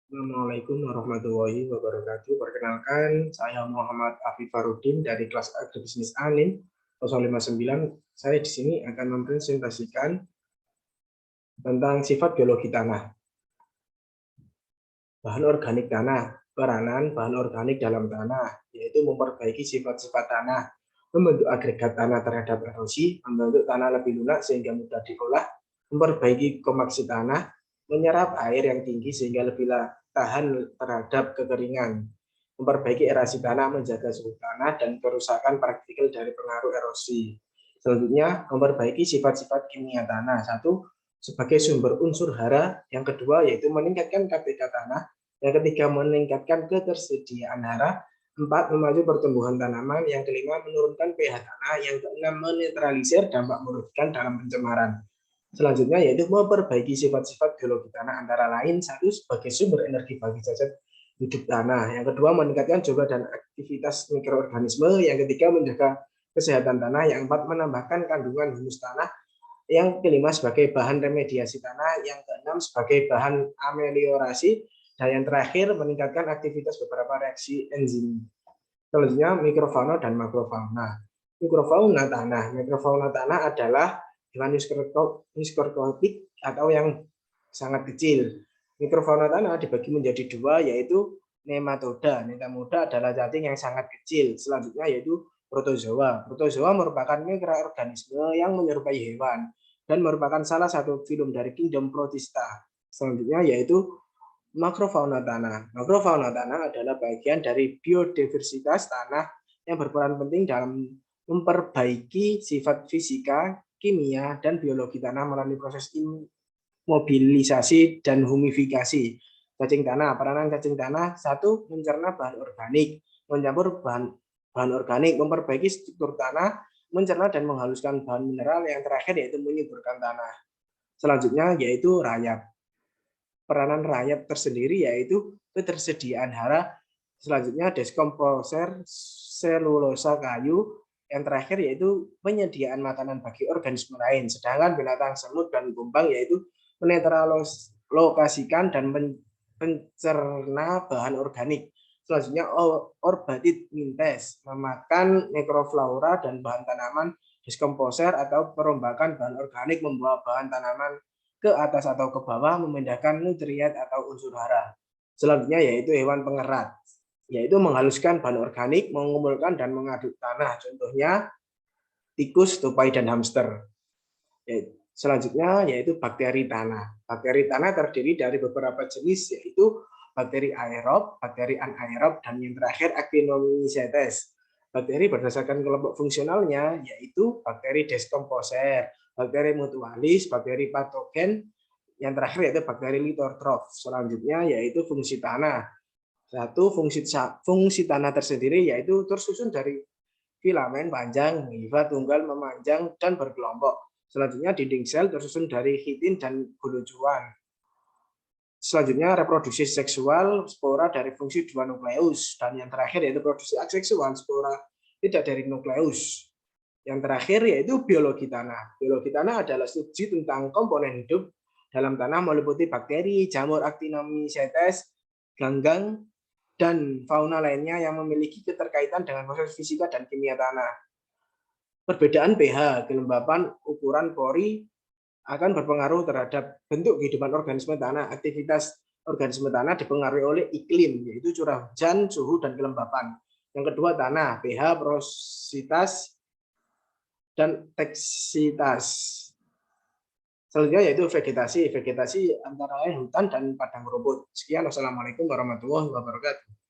Assalamualaikum warahmatullahi wabarakatuh. Perkenalkan, saya Muhammad Afif Farudin dari kelas Agribisnis Anin 059. Saya di sini akan mempresentasikan tentang sifat biologi tanah. Bahan organik tanah, peranan bahan organik dalam tanah, yaitu memperbaiki sifat-sifat tanah, membentuk agregat tanah terhadap erosi, membentuk tanah lebih lunak sehingga mudah diolah, memperbaiki kompaksi tanah, menyerap air yang tinggi sehingga lebih tahan terhadap kekeringan, memperbaiki erasi tanah, menjaga suhu tanah, dan kerusakan partikel dari pengaruh erosi. Selanjutnya, memperbaiki sifat-sifat kimia tanah. Satu, sebagai sumber unsur hara. Yang kedua, yaitu meningkatkan KPK tanah. Yang ketiga, meningkatkan ketersediaan hara. Empat, memacu pertumbuhan tanaman. Yang kelima, menurunkan pH tanah. Yang keenam, menetralisir dampak merugikan dalam pencemaran. Selanjutnya yaitu memperbaiki sifat-sifat biologi tanah, antara lain satu, sebagai sumber energi bagi zat hidup tanah. Yang kedua, meningkatkan jumlah dan aktivitas mikroorganisme. Yang ketiga, menjaga kesehatan tanah. Yang keempat, menambahkan kandungan humus tanah. Yang kelima, sebagai bahan remediasi tanah. Yang keenam, sebagai bahan ameliorasi. Dan yang terakhir, meningkatkan aktivitas beberapa reaksi enzim. Selanjutnya, mikrofauna dan makrofauna. Mikrofauna tanah adalah hewan mikroskopik atau yang sangat kecil. Mikrofauna tanah dibagi menjadi dua, yaitu nematoda. Nematoda adalah cacing yang sangat kecil. Selanjutnya yaitu protozoa. Protozoa merupakan mikroorganisme yang menyerupai hewan dan merupakan salah satu filum dari kingdom Protista. Selanjutnya yaitu makrofauna tanah. Makrofauna tanah adalah bagian dari biodiversitas tanah yang berperan penting dalam memperbaiki sifat fisika, kimia, dan biologi tanah melalui proses mobilisasi dan humifikasi. Cacing tanah, peranan cacing tanah, satu, mencerna bahan organik, mencampur bahan organik, memperbaiki struktur tanah, mencerna dan menghaluskan bahan mineral, yang terakhir yaitu menyuburkan tanah. Selanjutnya yaitu rayap. Peranan rayap tersendiri yaitu ketersediaan hara, selanjutnya deskomposer selulosa kayu, yang terakhir yaitu penyediaan makanan bagi organisme lain. Sedangkan binatang semut dan kumbang yaitu menetralokasikan dan pencerna bahan organik. Selanjutnya orbatid mintes, memakan mikroflora dan bahan tanaman. Deskomposer atau perombakan bahan organik membawa bahan tanaman ke atas atau ke bawah, memindahkan nutrien atau unsur hara. Selanjutnya yaitu hewan pengerat, yaitu menghaluskan bahan organik, mengumpulkan dan mengaduk tanah. Contohnya tikus, tupai, dan hamster. Selanjutnya yaitu bakteri tanah. Bakteri tanah terdiri dari beberapa jenis, yaitu bakteri aerob, bakteri anaerob, dan yang terakhir Actinomycetes. Bakteri berdasarkan kelompok fungsionalnya yaitu bakteri deskomposer, bakteri mutualis, bakteri patogen, yang terakhir yaitu bakteri litortrof. Selanjutnya yaitu fungsi tanah. Satu, fungsi tanah tersendiri yaitu tersusun dari filamen panjang, hifa tunggal, memanjang, dan berkelompok. Selanjutnya dinding sel tersusun dari chitin dan glucuan. Selanjutnya reproduksi seksual, spora dari fungsi dua nukleus, dan yang terakhir yaitu produksi aseksual, spora tidak dari nukleus. Yang terakhir yaitu biologi tanah. Biologi tanah adalah studi tentang komponen hidup dalam tanah meliputi bakteri, jamur Actinomycetes, ganggang, dan fauna lainnya yang memiliki keterkaitan dengan proses fisika dan kimia tanah. Perbedaan pH, kelembapan, ukuran pori akan berpengaruh terhadap bentuk kehidupan organisme tanah. Aktivitas organisme tanah dipengaruhi oleh iklim, yaitu curah hujan, suhu, dan kelembapan. Yang kedua tanah, pH, porositas, dan teksitas. Selanjutnya yaitu vegetasi. Vegetasi antara lain hutan dan padang rumput. Sekian, wassalamualaikum warahmatullahi wabarakatuh.